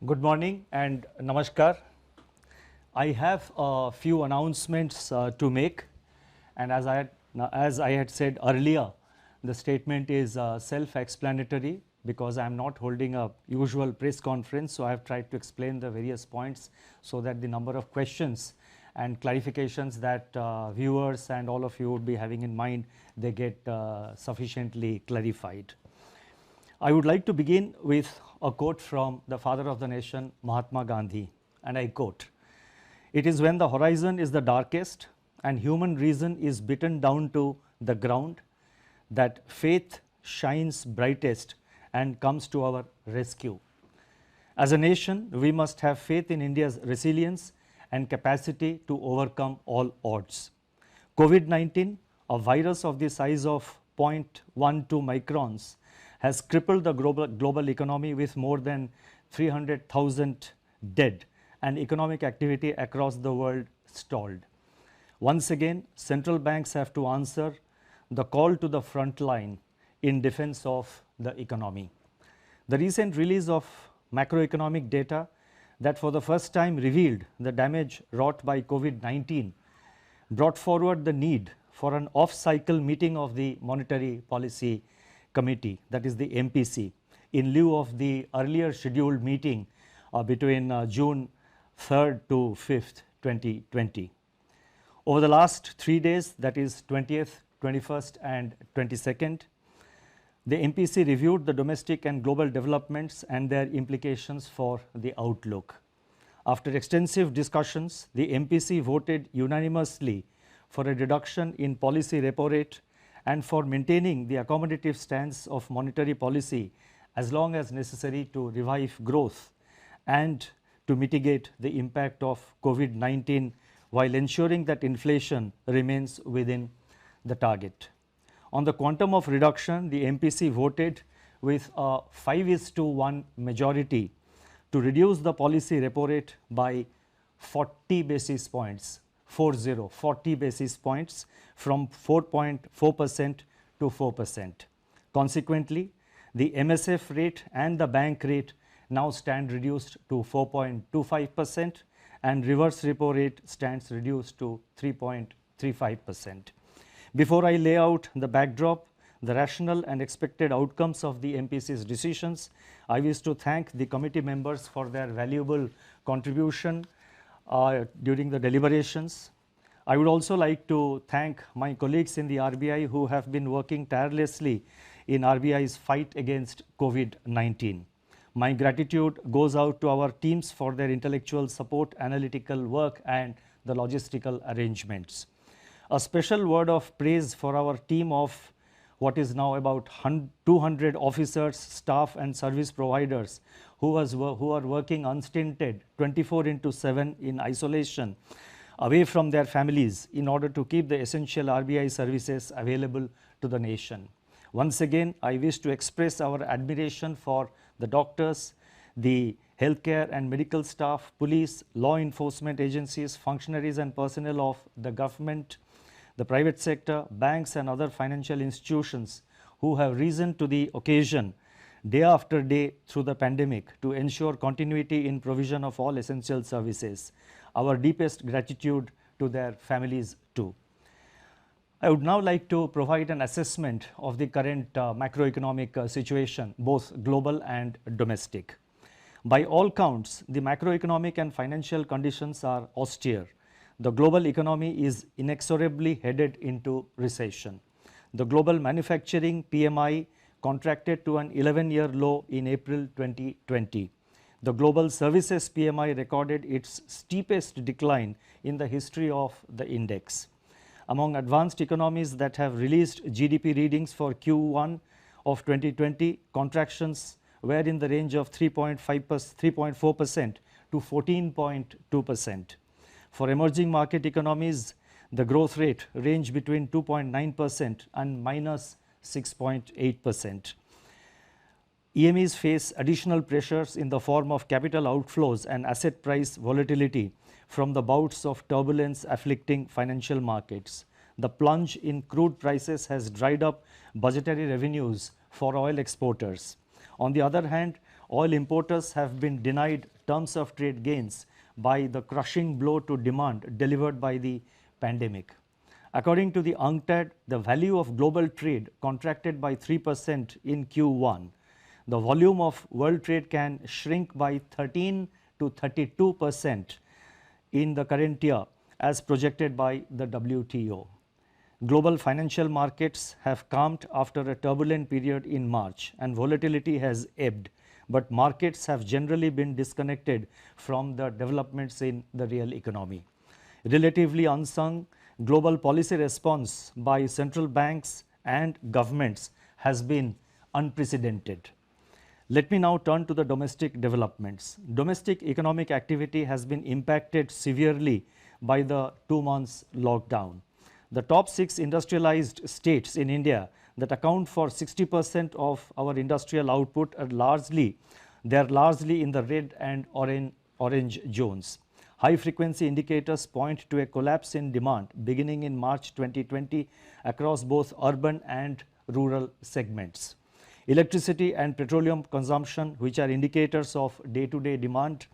Good morning and namaskar. I have a few announcements to make, and as I had said earlier, the statement is self-explanatory because I am not holding a usual press conference, so I have tried to explain the various points so that the number of questions and clarifications that viewers and all of you would be having in mind, they get sufficiently clarified. I would like to begin with a quote from the father of the nation, Mahatma Gandhi, and I quote, "It is when the horizon is the darkest and human reason is beaten down to the ground that faith shines brightest and comes to our rescue. As a nation, we must have faith in India's resilience and capacity to overcome all odds. COVID-19, a virus of the size of 0.12 microns, has crippled the global economy with more than 300,000 dead and economic activity across the world stalled. Once again, central banks have to answer the call to the front line in defense of the economy. The recent release of macroeconomic data that for the first time revealed the damage wrought by COVID-19 brought forward the need for an off-cycle meeting of the Monetary Policy Committee, that is the MPC, in lieu of the earlier scheduled meeting between June 3rd to 5th, 2020. Over the last 3 days, that is 20th, 21st and 22nd, the MPC reviewed the domestic and global developments and their implications for the outlook. After extensive discussions, the MPC voted unanimously for a reduction in policy repo rate and for maintaining the accommodative stance of monetary policy as long as necessary to revive growth and to mitigate the impact of COVID-19 while ensuring that inflation remains within the target. On the quantum of reduction, the MPC voted with a 5:1 majority to reduce the policy repo rate by 40 basis points, 40 basis points from 4.4% to 4%. Consequently, the MSF rate and the bank rate now stand reduced to 4.25% and reverse repo rate stands reduced to 3.35%. Before I lay out the backdrop, the rational and expected outcomes of the MPC's decisions, I wish to thank the committee members for their valuable contribution during the deliberations. I would also like to thank my colleagues in the RBI who have been working tirelessly in RBI's fight against COVID-19. My gratitude goes out to our teams for their intellectual support, analytical work and the logistical arrangements. A special word of praise for our team of what is now about 200 officers, staff and service providers who are working unstinted 24/7 in isolation away from their families in order to keep the essential RBI services available to the nation. Once again, I wish to express our admiration for the doctors, the healthcare and medical staff, police, law enforcement agencies, functionaries and personnel of the government, the private sector, banks and other financial institutions who have risen to the occasion day after day through the pandemic to ensure continuity in provision of all essential services. Our deepest gratitude to their families too. I would now like to provide an assessment of the current macroeconomic situation, both global and domestic. By all counts, the macroeconomic and financial conditions are austere. The global economy is inexorably headed into recession. The global manufacturing PMI contracted to an 11-year low in April 2020. The global services PMI recorded its steepest decline in the history of the index. Among advanced economies that have released GDP readings for Q1 of 2020, contractions were in the range of 3.4% to 14.2%. For emerging market economies, the growth rate ranged between 2.9% and minus 6.8%. EMEs face additional pressures in the form of capital outflows and asset price volatility from the bouts of turbulence afflicting financial markets. The plunge in crude prices has dried up budgetary revenues for oil exporters. On the other hand, oil importers have been denied terms of trade gains by the crushing blow to demand delivered by the pandemic. According to the UNCTAD, the value of global trade contracted by 3% in Q1. The volume of world trade can shrink by 13 to 32% in the current year as projected by the WTO. Global financial markets have calmed after a turbulent period in March and volatility has ebbed, but markets have generally been disconnected from the developments in the real economy. Relatively unsung, global policy response by central banks and governments has been unprecedented. Let me now turn to the domestic developments. Domestic economic activity has been impacted severely by the 2 months lockdown. The top 6 industrialized states in India that account for 60% of our industrial output are largely in the red and orange zones. High frequency indicators point to a collapse in demand beginning in March 2020 across both urban and rural segments. Electricity and petroleum consumption, which are indicators of day-to-day demand,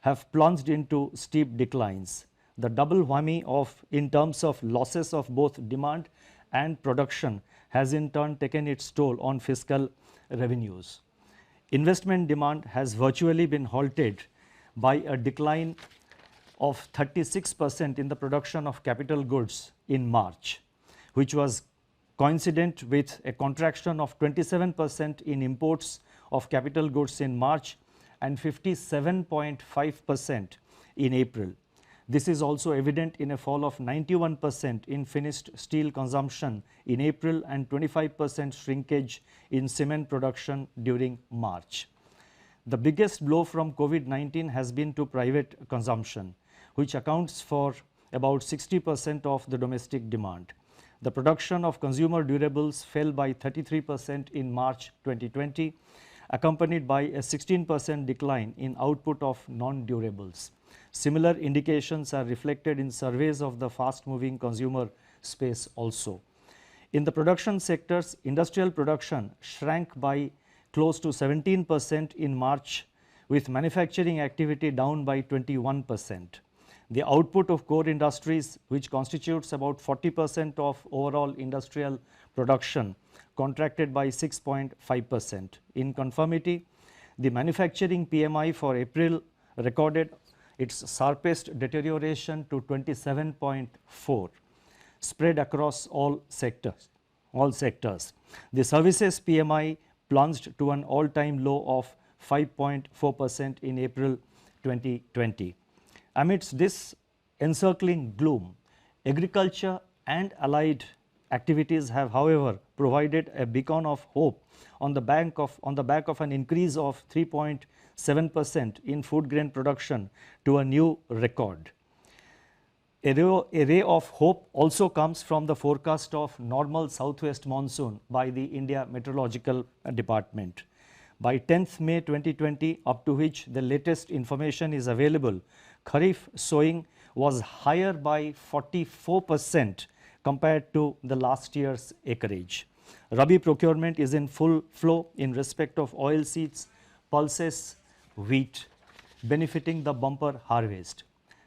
have plunged into steep declines. The double whammy in terms of losses of both demand and production has in turn taken its toll on fiscal revenues. Investment demand has virtually been halted by a decline of 36% in the production of capital goods in March, which was coincident with a contraction of 27% in imports of capital goods in March and 57.5% in April. This is also evident in a fall of 91% in finished steel consumption in April and 25% shrinkage in cement production during March. The biggest blow from COVID-19 has been to private consumption, which accounts for about 60% of the domestic demand. The production of consumer durables fell by 33% in March 2020, accompanied by a 16% decline in output of non-durables. Similar indications are reflected in surveys of the fast-moving consumer space also. In the production sectors, industrial production shrank by close to 17% in March, with manufacturing activity down by 21%. The output of core industries, which constitutes about 40% of overall industrial production, contracted by 6.5%. In conformity, the manufacturing PMI for April recorded its sharpest deterioration to 27.4, spread across all sectors. The services PMI plunged to an all-time low of 5.4% in April 2020. Amidst this encircling gloom, agriculture and allied activities have, however, provided a beacon of hope on the back of an increase of 3.7% in food grain production to a new record. A ray of hope also comes from the forecast of normal southwest monsoon by the India Meteorological Department. By 10th May 2020, up to which the latest information is available, Kharif sowing was higher by 44% compared to the last year's acreage. Rabi procurement is in full flow in respect of oilseeds, pulses, wheat, benefiting the bumper harvest.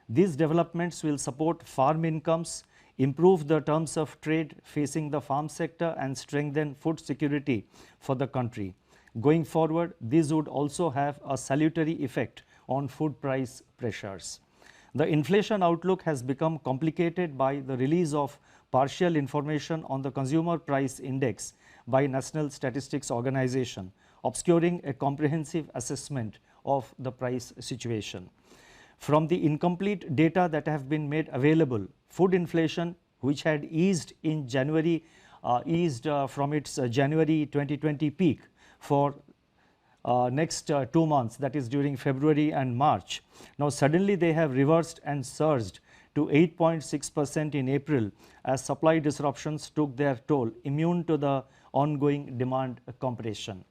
These developments will support farm incomes, improve the terms of trade facing the farm sector and strengthen food security for the country. Going forward, these would also have a salutary effect on food price pressures. The inflation outlook has become complicated by the release of partial information on the Consumer Price Index by National Statistics Organization, obscuring a comprehensive assessment of the price situation. From the incomplete data that have been made available, food inflation, which had eased in January, from its January 2020 peak for next 2 months, that is during February and March. Now suddenly they have reversed and surged to 8.6% in April as supply disruptions took their toll, immune to the ongoing demand compression.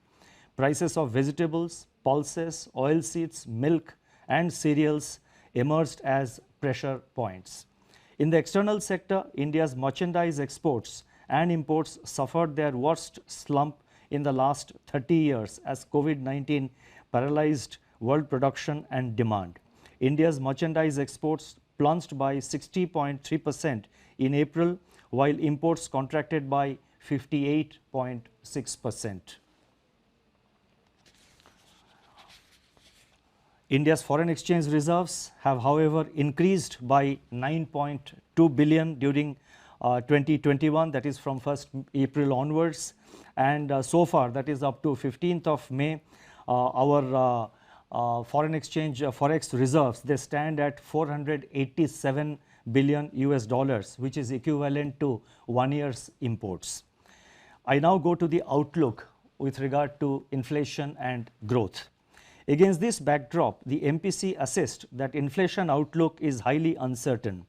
Prices of vegetables, pulses, oilseeds, milk and cereals emerged as pressure points. In the external sector, India's merchandise exports and imports suffered their worst slump in the last 30 years as COVID-19 paralyzed world production and demand. India's merchandise exports plunged by 60.3% in April, while imports contracted by 58.6%. India's foreign exchange reserves have, however, increased by 9.2 billion during 2021, that is from 1st April onwards, and so far, that is up to 15th of May, our foreign exchange forex reserves, they stand at 487 billion US dollars, which is equivalent to 1 year's imports. I now go to the outlook with regard to inflation and growth. Against this backdrop, the MPC assessed that inflation outlook is highly uncertain.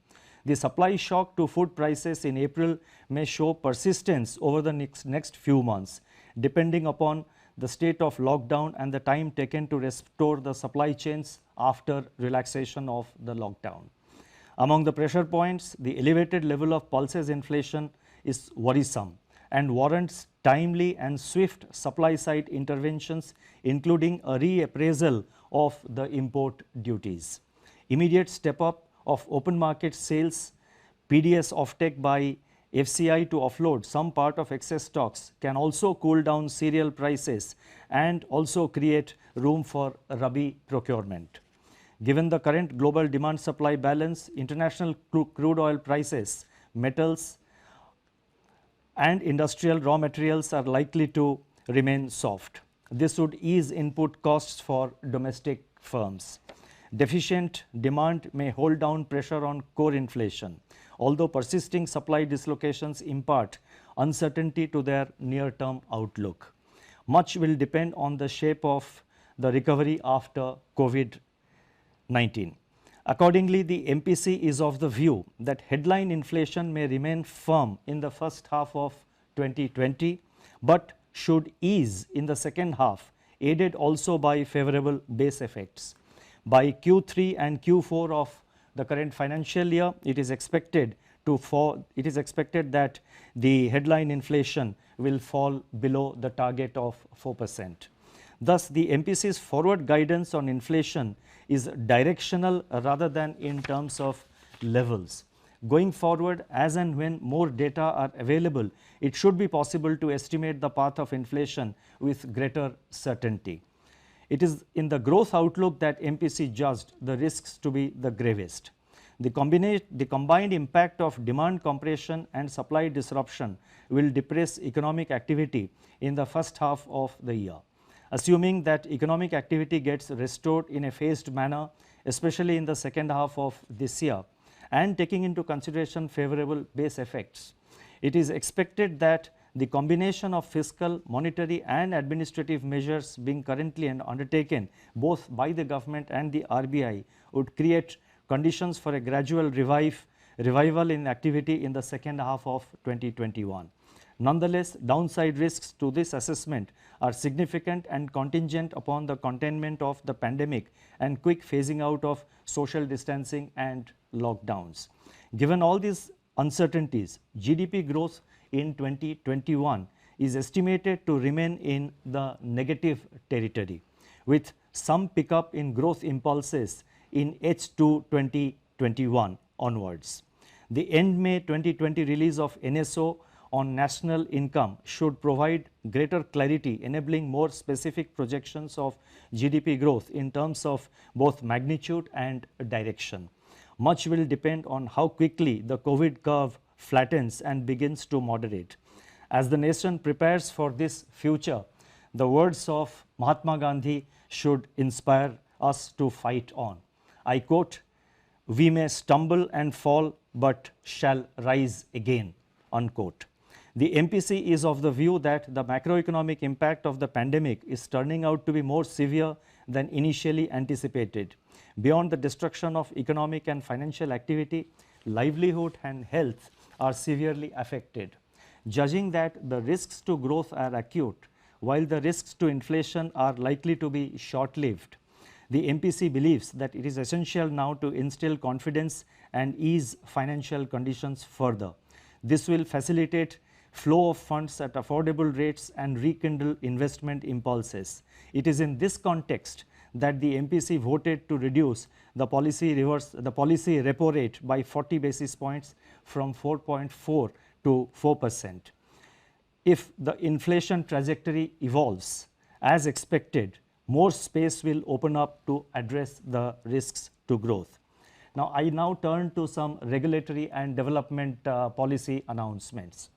The supply shock to food prices in April may show persistence over the next few months, depending upon the state of lockdown and the time taken to restore the supply chains after relaxation of the lockdown. Among the pressure points, the elevated level of pulses inflation is worrisome and warrants timely and swift supply-side interventions, including a reappraisal of the import duties. Immediate step-up of open market sales, PDS offtake by FCI to offload some part of excess stocks can also cool down cereal prices and also create room for Rabi procurement. Given the current global demand-supply balance, international crude oil prices, metals, and industrial raw materials are likely to remain soft. This would ease input costs for domestic firms. Deficient demand may hold down pressure on core inflation, although persisting supply dislocations impart uncertainty to their near-term outlook. Much will depend on the shape of the recovery after COVID-19. Accordingly, the MPC is of the view that headline inflation may remain firm in the first half of 2020, but should ease in the second half, aided also by favorable base effects. By Q3 and Q4 of the current financial year, it is expected that the headline inflation will fall below the target of 4%. Thus, the MPC's forward guidance on inflation is directional rather than in terms of levels. Going forward, as and when more data are available, it should be possible to estimate the path of inflation with greater certainty. It is in the growth outlook that MPC judged the risks to be the gravest. The combined impact of demand compression and supply disruption will depress economic activity in the first half of the year. Assuming that economic activity gets restored in a phased manner, especially in the second half of this year, and taking into consideration favorable base effects, it is expected that the combination of fiscal, monetary and administrative measures being currently undertaken both by the government and the RBI would create conditions for a gradual revival in activity in the second half of 2021. Nonetheless, downside risks to this assessment are significant and contingent upon the containment of the pandemic and quick phasing out of social distancing and lockdowns. Given all these uncertainties, GDP growth in 2021 is estimated to remain in the negative territory, with some pickup in growth impulses in H2 2021 onwards. The end May 2020 release of NSO on national income should provide greater clarity, enabling more specific projections of GDP growth in terms of both magnitude and direction. Much will depend on how quickly the COVID curve flattens and begins to moderate. As the nation prepares for this future, the words of Mahatma Gandhi should inspire us to fight on. I quote, "We may stumble and fall, but shall rise again," unquote. The MPC is of the view that the macroeconomic impact of the pandemic is turning out to be more severe than initially anticipated. Beyond the destruction of economic and financial activity, livelihood and health are severely affected. Judging that the risks to growth are acute, while the risks to inflation are likely to be short-lived, the MPC believes that it is essential now to instill confidence and ease financial conditions further. This will facilitate flow of funds at affordable rates and rekindle investment impulses. It is in this context that the MPC voted to reduce the policy repo rate by 40 basis points from 4.4 to 4%. If the inflation trajectory evolves as expected, more space will open up to address the risks to growth. Now, I now turn to some regulatory and development policy announcements.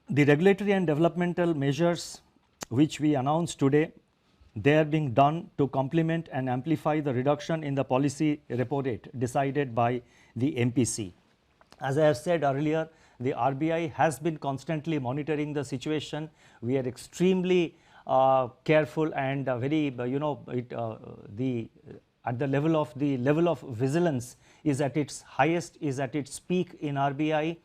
The regulatory and developmental measures which we announced today, they are being done to complement and amplify the reduction in the policy repo rate decided by the MPC. As I have said earlier, the RBI has been constantly monitoring the situation. We are extremely careful and very, at the level of vigilance is at its highest, is at its peak in RBI.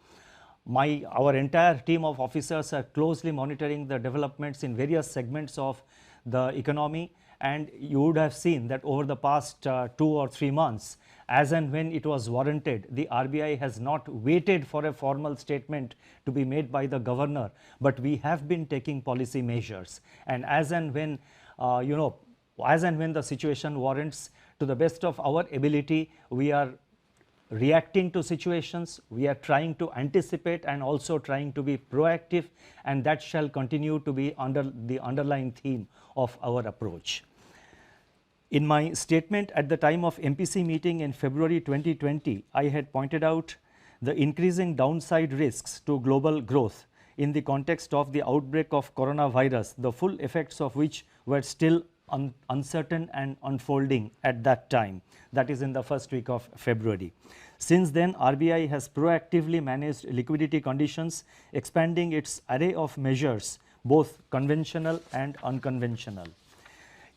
Our entire team of officers are closely monitoring the developments in various segments of the economy, and you would have seen that over the past 2 or 3 months, as and when it was warranted, the RBI has not waited for a formal statement to be made by the governor, but we have been taking policy measures, and as and when the situation warrants, to the best of our ability, we are reacting to situations, we are trying to anticipate and also trying to be proactive, and that shall continue to be under the underlying theme of our approach. In my statement at the time of MPC meeting in February 2020, I had pointed out the increasing downside risks to global growth in the context of the outbreak of coronavirus, the full effects of which were still uncertain and unfolding at that time, that is in the first week of February. Since then, RBI has proactively managed liquidity conditions, expanding its array of measures, both conventional and unconventional.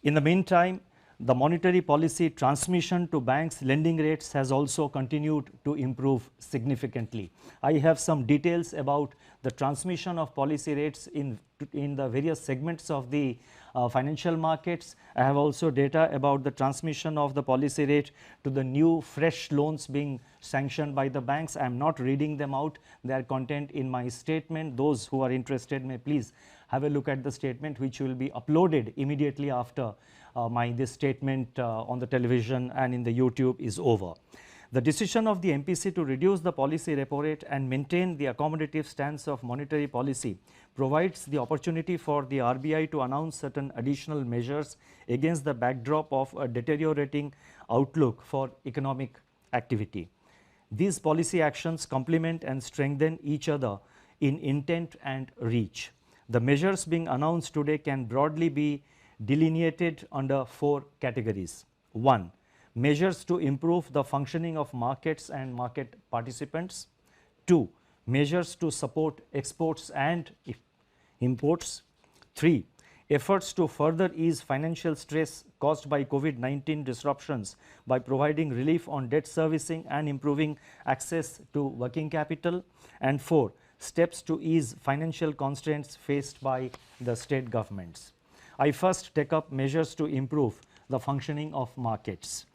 In the meantime, the monetary policy transmission to banks' lending rates has also continued to improve significantly. I have some details about the transmission of policy rates in the various segments of the financial markets. I have also data about the transmission of the policy rate to the new fresh loans being sanctioned by the banks. I am not reading them out. They are contained in my statement. Those who are interested may please have a look at the statement, which will be uploaded immediately after this statement on the television and in the YouTube is over. The decision of the MPC to reduce the policy repo rate and maintain the accommodative stance of monetary policy provides the opportunity for the RBI to announce certain additional measures against the backdrop of a deteriorating outlook for economic activity. These policy actions complement and strengthen each other in intent and reach. The measures being announced today can broadly be delineated under 4 categories. 1. Measures to improve the functioning of markets and market participants. 2. Measures to support exports and imports. 3. Efforts to further ease financial stress caused by COVID-19 disruptions by providing relief on debt servicing and improving access to working capital. And 4. Steps to ease financial constraints faced by the state governments. I first take up measures to improve the functioning of markets.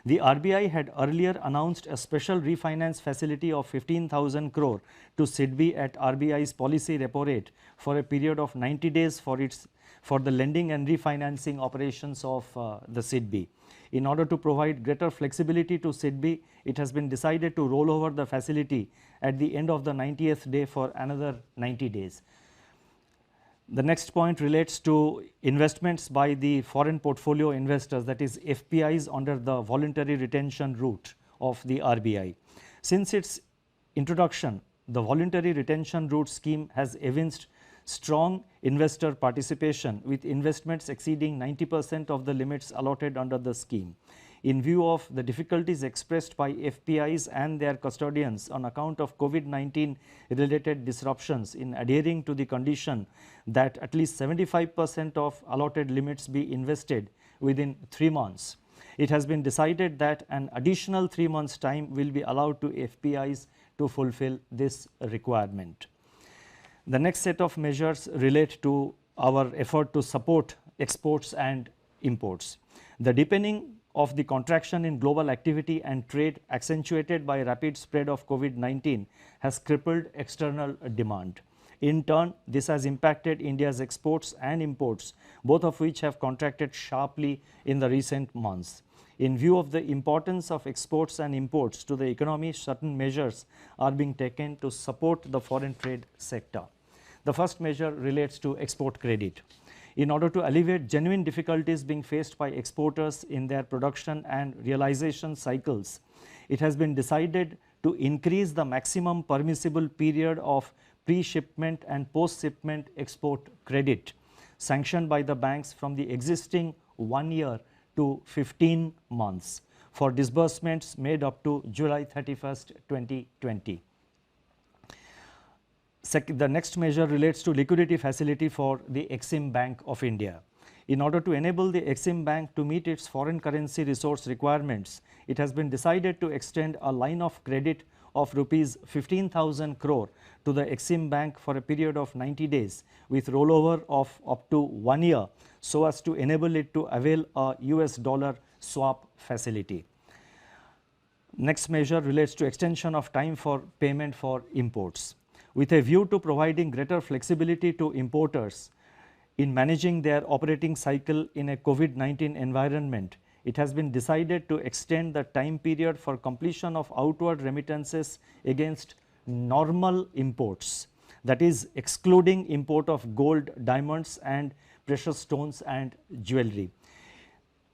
The RBI had earlier announced a special refinance facility of 15,000 crore to SIDBI at RBI's policy repo rate for a period of 90 days for the lending and refinancing operations of the SIDBI. In order to provide greater flexibility to SIDBI, it has been decided to roll over the facility at the end of the 90th day for another 90 days. The next point relates to investments by the foreign portfolio investors, that is FPIs, under the voluntary retention route of the RBI. Since its introduction, the voluntary retention route scheme has evinced strong investor participation, with investments exceeding 90% of the limits allotted under the scheme. In view of the difficulties expressed by FPIs and their custodians on account of COVID-19 related disruptions in adhering to the condition that at least 75% of allotted limits be invested within 3 months, it has been decided that an additional 3 months' time will be allowed to FPIs to fulfill this requirement. The next set of measures relate to our effort to support exports and imports. The deepening of the contraction in global activity and trade accentuated by rapid spread of COVID-19 has crippled external demand. In turn, this has impacted India's exports and imports, both of which have contracted sharply in the recent months. In view of the importance of exports and imports to the economy, certain measures are being taken to support the foreign trade sector. The first measure relates to export credit. In order to alleviate genuine difficulties being faced by exporters in their production and realization cycles, it has been decided to increase the maximum permissible period of pre-shipment and post-shipment export credit sanctioned by the banks from the existing 1 year to 15 months for disbursements made up to July 31st, 2020. The next measure relates to liquidity facility for the Exim Bank of India. In order to enable the Exim Bank to meet its foreign currency resource requirements, it has been decided to extend a line of credit of rupees 15,000 crore to the Exim Bank for a period of 90 days with rollover of up to 1 year, so as to enable it to avail a US dollar swap facility. Next measure relates to extension of time for payment for imports. With a view to providing greater flexibility to importers in managing their operating cycle in a COVID-19 environment, it has been decided to extend the time period for completion of outward remittances against normal imports, that is excluding import of gold, diamonds and precious stones and jewelry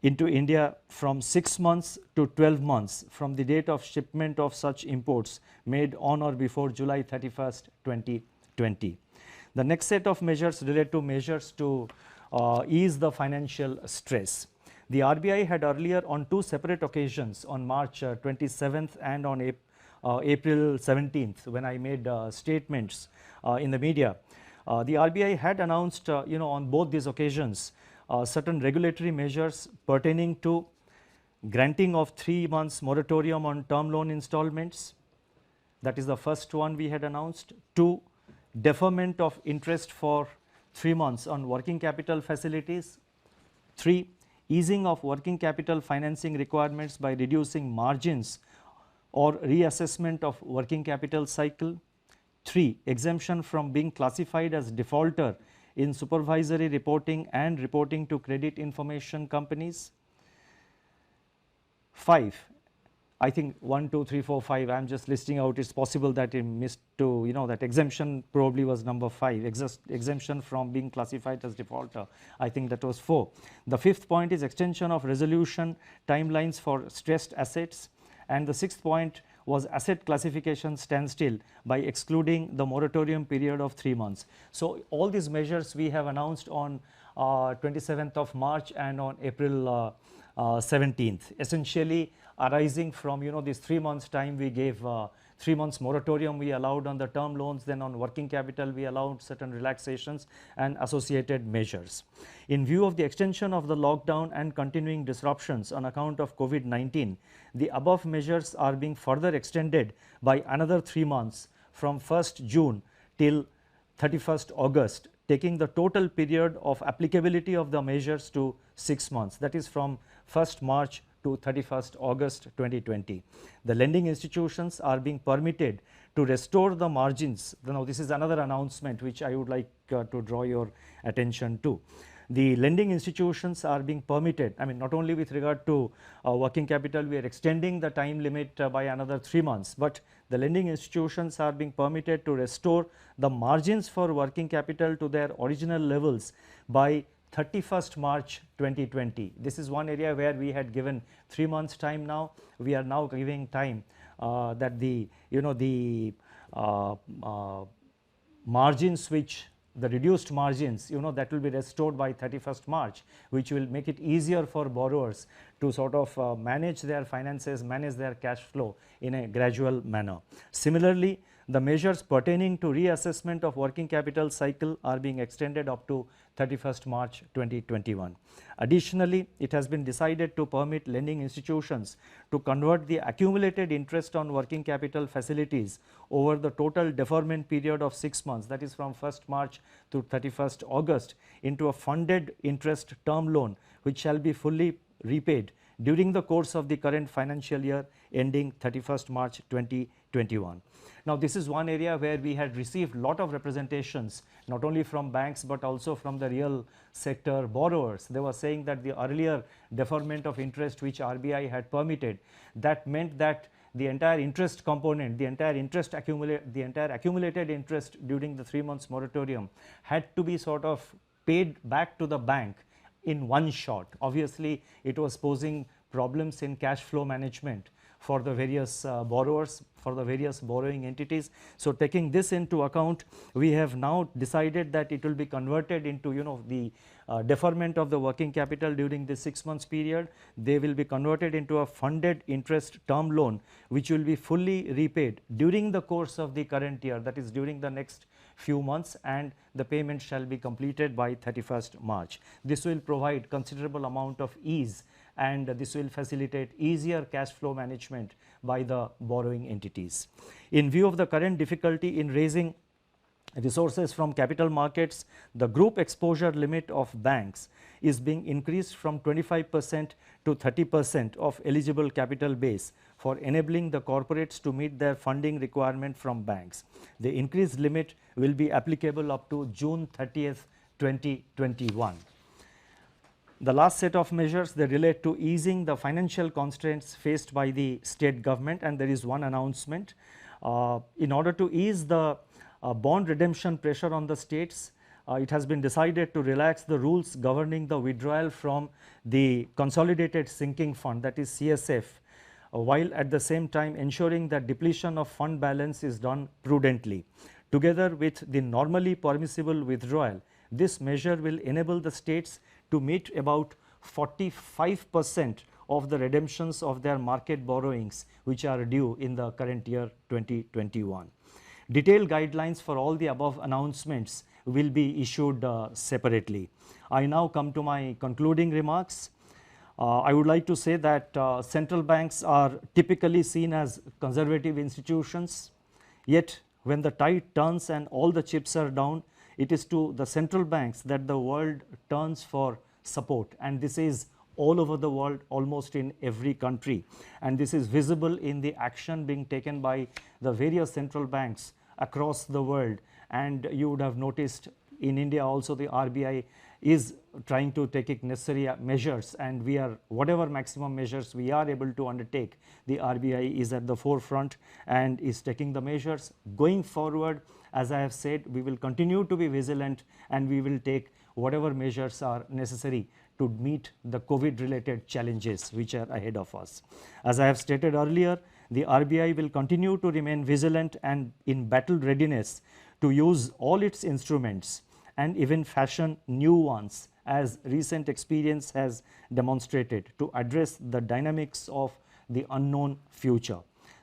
into India from 6 months to 12 months from the date of shipment of such imports made on or before July 31st, 2020. The next set of measures relate to measures to ease the financial stress. The RBI had earlier on 2 separate occasions, on March 27th and on April 17th, when I made statements in the media. The RBI had announced on both these occasions certain regulatory measures pertaining to granting of 3 months moratorium on term loan installments. That is the first one we had announced. 2, deferment of interest for 3 months on working capital facilities. 3, easing of working capital financing requirements by reducing margins or reassessment of working capital cycle. 3, exemption from being classified as defaulter in supervisory reporting and reporting to credit information companies. 5, I think 1, 2, 3, 4, 5, I am just listing out. It's possible that it missed to, that exemption probably was number 5, exemption from being classified as defaulter. I think that was 4. The 5th point is extension of resolution timelines for stressed assets. And the 6th point was asset classification standstill by excluding the moratorium period of 3 months. So all these measures we have announced on 27th of March and on April 17th, essentially arising from this 3 months time we gave 3 months moratorium we allowed on the term loans, then on working capital we allowed certain relaxations and associated measures. In view of the extension of the lockdown and continuing disruptions on account of COVID-19, the above measures are being further extended by another 3 months from 1st June till 31st August, taking the total period of applicability of the measures to 6 months, that is from 1st March to 31st August 2020. The lending institutions are being permitted to restore the margins. Now, this is another announcement which I would like to draw your attention to. The lending institutions are being permitted, not only with regard to working capital, we are extending the time limit by another 3 months, but the lending institutions are being permitted to restore the margins for working capital to their original levels by 31st March 2020. This is one area where we had given 3 months time. Now we are now giving time that the margins which the reduced margins that will be restored by 31st March, which will make it easier for borrowers to sort of manage their finances, manage their cash flow in a gradual manner. Similarly, the measures pertaining to reassessment of working capital cycle are being extended up to 31st March 2021. Additionally, it has been decided to permit lending institutions to convert the accumulated interest on working capital facilities over the total deferment period of 6 months, that is from 1st March to 31st August, into a funded interest term loan which shall be fully repaid during the course of the current financial year ending 31st March 2021. Now, this is one area where we had received lot of representations, not only from banks but also from the real sector borrowers. They were saying that the earlier deferment of interest which RBI had permitted, that meant that the entire interest component, the entire accumulated interest during the 3 months moratorium had to be sort of paid back to the bank in one shot. Obviously, it was posing problems in cash flow management for the various borrowers, for the various borrowing entities. So, taking this into account, we have now decided that it will be converted into the deferment of the working capital during this 6 months period. They will be converted into a funded interest term loan which will be fully repaid during the course of the current year, that is during the next few months, and the payment shall be completed by 31st March. This will provide considerable amount of ease, and this will facilitate easier cash flow management by the borrowing entities. In view of the current difficulty in raising resources from capital markets, the group exposure limit of banks is being increased from 25% to 30% of eligible capital base for enabling the corporates to meet their funding requirement from banks. The increased limit will be applicable up to June 30th, 2021. The last set of measures, they relate to easing the financial constraints faced by the state government, and there is one announcement. In order to ease the bond redemption pressure on the states, it has been decided to relax the rules governing the withdrawal from the Consolidated Sinking Fund, that is CSF, while at the same time ensuring that depletion of fund balance is done prudently. Together with the normally permissible withdrawal, this measure will enable the states to meet about 45% of the redemptions of their market borrowings which are due in the current year 2021. Detailed guidelines for all the above announcements will be issued separately. I now come to my concluding remarks. I would like to say that central banks are typically seen as conservative institutions, yet when the tide turns and all the chips are down, it is to the central banks that the world turns for support, and this is all over the world, almost in every country, and this is visible in the action being taken by the various central banks across the world. And you would have noticed in India also the RBI is trying to take necessary measures, and we are, whatever maximum measures we are able to undertake, the RBI is at the forefront and is taking the measures. Going forward, as I have said, we will continue to be vigilant and we will take whatever measures are necessary to meet the COVID related challenges which are ahead of us. As I have stated earlier, the RBI will continue to remain vigilant and in battle readiness to use all its instruments and even fashion new ones, as recent experience has demonstrated, to address the dynamics of the unknown future.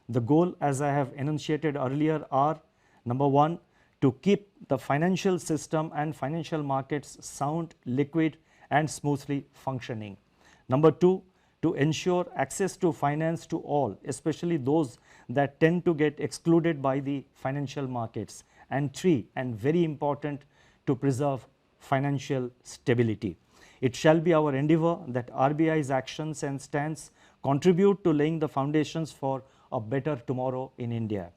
The goal, as I have enunciated earlier, are: number one, to keep the financial system and financial markets sound, liquid and smoothly functioning. Number two, to ensure access to finance to all, especially those that tend to get excluded by the financial markets. And three, and very important, to preserve financial stability. It shall be our endeavor that RBI's actions and stance contribute to laying the foundations for a better tomorrow in India.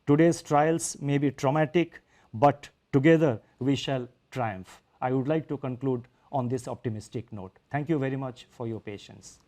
Today's trials may be traumatic, but together we shall triumph. I would like to conclude on this optimistic note. Thank you very much for your patience.